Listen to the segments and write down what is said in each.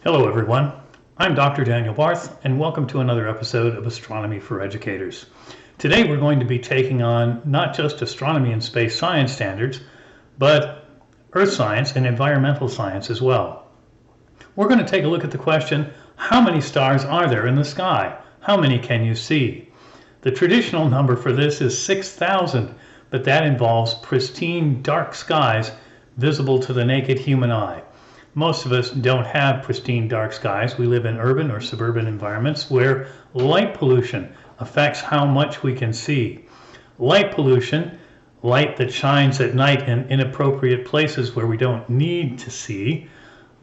Hello everyone, I'm Dr. Daniel Barth and welcome to another episode of Astronomy for Educators. Today we're going to be taking on not just astronomy and space science standards, but earth science and environmental science as well. We're going to take a look at the question, how many stars are there in the sky? How many can you see? The traditional number for this is 6,000, but that involves pristine dark skies visible to the naked human eye. Most of us don't have pristine dark skies. We live in urban or suburban environments where light pollution affects how much we can see. Light pollution, light that shines at night in inappropriate places where we don't need to see,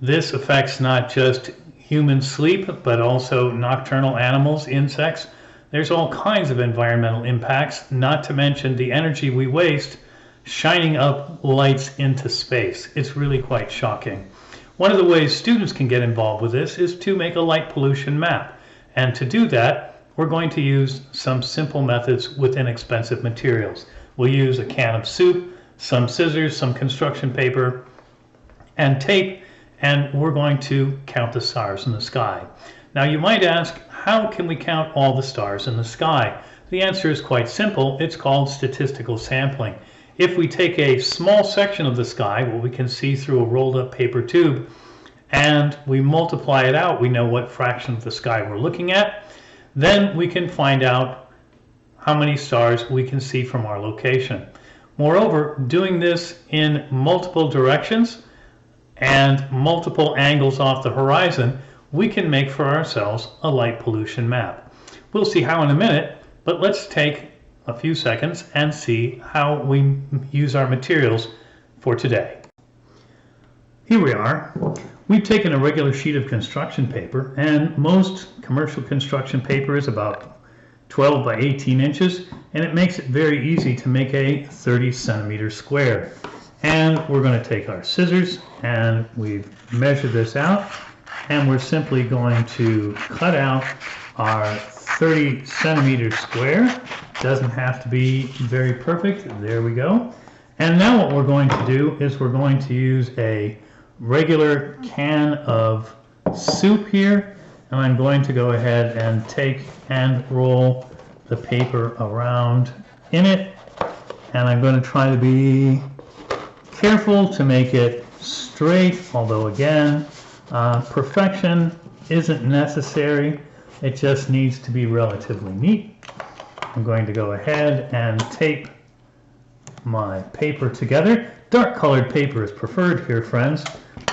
this affects not just human sleep, but also nocturnal animals, insects. There's all kinds of environmental impacts, not to mention the energy we waste shining up lights into space. It's really quite shocking. One of the ways students can get involved with this is to make a light pollution map. And to do that, we're going to use some simple methods with inexpensive materials. We'll use a can of soup, some scissors, some construction paper, and tape, and we're going to count the stars in the sky. Now you might ask, how can we count all the stars in the sky? The answer is quite simple. It's called statistical sampling. If we take a small section of the sky, what we can see through a rolled up paper tube, and we multiply it out, we know what fraction of the sky we're looking at, then we can find out how many stars we can see from our location. Moreover, doing this in multiple directions and multiple angles off the horizon, we can make for ourselves a light pollution map. We'll see how in a minute, but let's take a few seconds and see how we use our materials for today. Here we are. We've taken a regular sheet of construction paper, and most commercial construction paper is about 12 by 18 inches, and it makes it very easy to make a 30 centimeter square. And we're going to take our scissors, and we've measured this out, and we're simply going to cut out our 30 centimeter square. Doesn't have to be very perfect. There we go. And now what we're going to do is we're going to use a regular can of soup here, and I'm going to go ahead and take and roll the paper around in it, and I'm going to try to be careful to make it straight, although again, perfection isn't necessary. It just needs to be relatively neat. I'm going to go ahead and tape my paper together. Dark colored paper is preferred here, friends.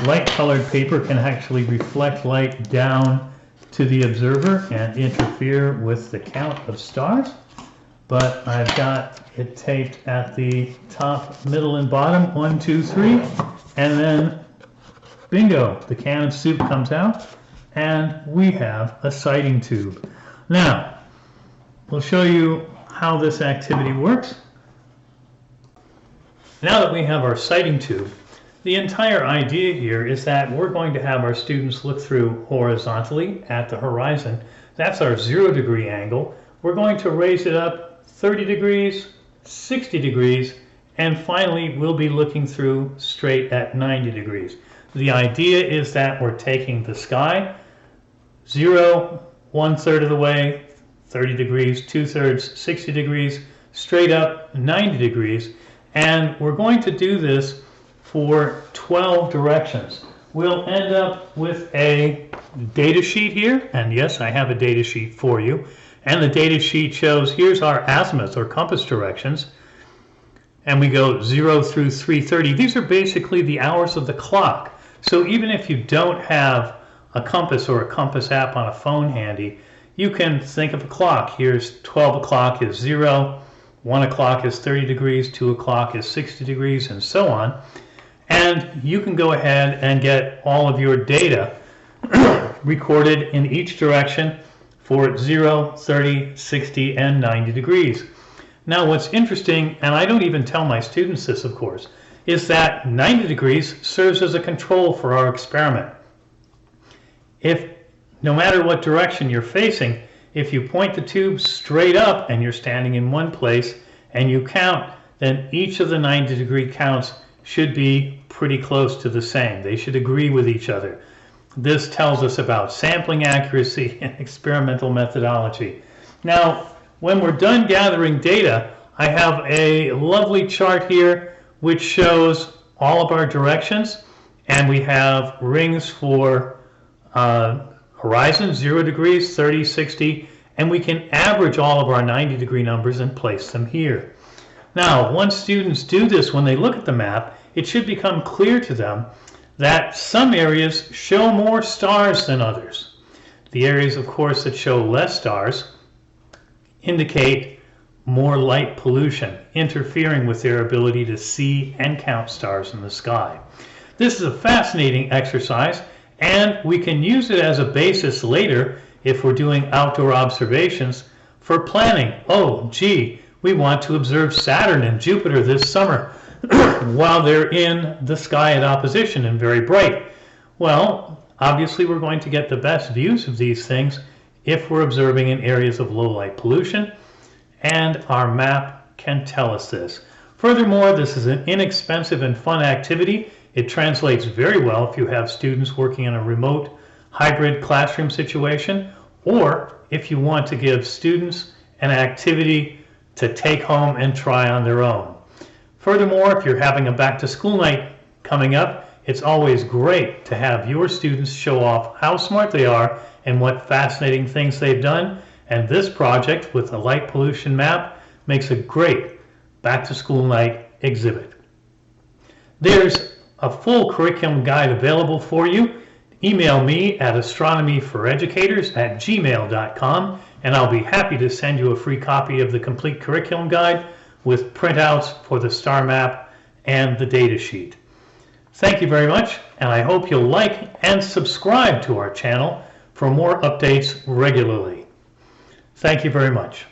Light colored paper can actually reflect light down to the observer and interfere with the count of stars. But I've got it taped at the top, middle, and bottom, 1, 2, 3, and then bingo, the can of soup comes out, and we have a sighting tube. Now, we'll show you how this activity works. Now that we have our sighting tube, the entire idea here is that we're going to have our students look through horizontally at the horizon. That's our 0 degree angle. We're going to raise it up 30 degrees, 60 degrees, and finally we'll be looking through straight at 90 degrees. The idea is that we're taking the sky, 0, 1/3 of the way, 30 degrees, 2/3, 60 degrees, straight up 90 degrees, and we're going to do this for 12 directions. We'll end up with a data sheet here, and yes, I have a data sheet for you, and the data sheet shows here's our azimuth or compass directions, and we go 0 through 3:30. These are basically the hours of the clock. So even if you don't have a compass or a compass app on a phone handy, you can think of a clock. Here's 12 o'clock is 0, 1 o'clock is 30 degrees, 2 o'clock is 60 degrees, and so on. And you can go ahead and get all of your data recorded in each direction for 0, 30, 60, and 90 degrees. Now what's interesting, and I don't even tell my students this of course, is that 90 degrees serves as a control for our experiment. If no matter what direction you're facing, if you point the tube straight up and you're standing in one place and you count, then each of the 90 degree counts should be pretty close to the same. They should agree with each other. This tells us about sampling accuracy and experimental methodology. Now, when we're done gathering data, I have a lovely chart here which shows all of our directions, and we have rings for horizon, 0 degrees, 30, 60, and we can average all of our 90-degree numbers and place them here. Now, once students do this, when they look at the map, it should become clear to them that some areas show more stars than others. The areas, of course, that show less stars indicate more light pollution, interfering with their ability to see and count stars in the sky. This is a fascinating exercise, and we can use it as a basis later if we're doing outdoor observations for planning. Oh, gee, we want to observe Saturn and Jupiter this summer while they're in the sky at opposition and very bright. Well, obviously we're going to get the best views of these things if we're observing in areas of low light pollution, and our map can tell us this. Furthermore, this is an inexpensive and fun activity. It translates very well if you have students working in a remote hybrid classroom situation, or if you want to give students an activity to take home and try on their own. Furthermore, if you're having a back-to-school night coming up, it's always great to have your students show off how smart they are and what fascinating things they've done, and this project with a light pollution map makes a great back-to-school night exhibit. There's a full curriculum guide available for you. Email me at astronomyforeducators@gmail.com, and I'll be happy to send you a free copy of the complete curriculum guide with printouts for the star map and the data sheet. Thank you very much, and I hope you'll like and subscribe to our channel for more updates regularly. Thank you very much.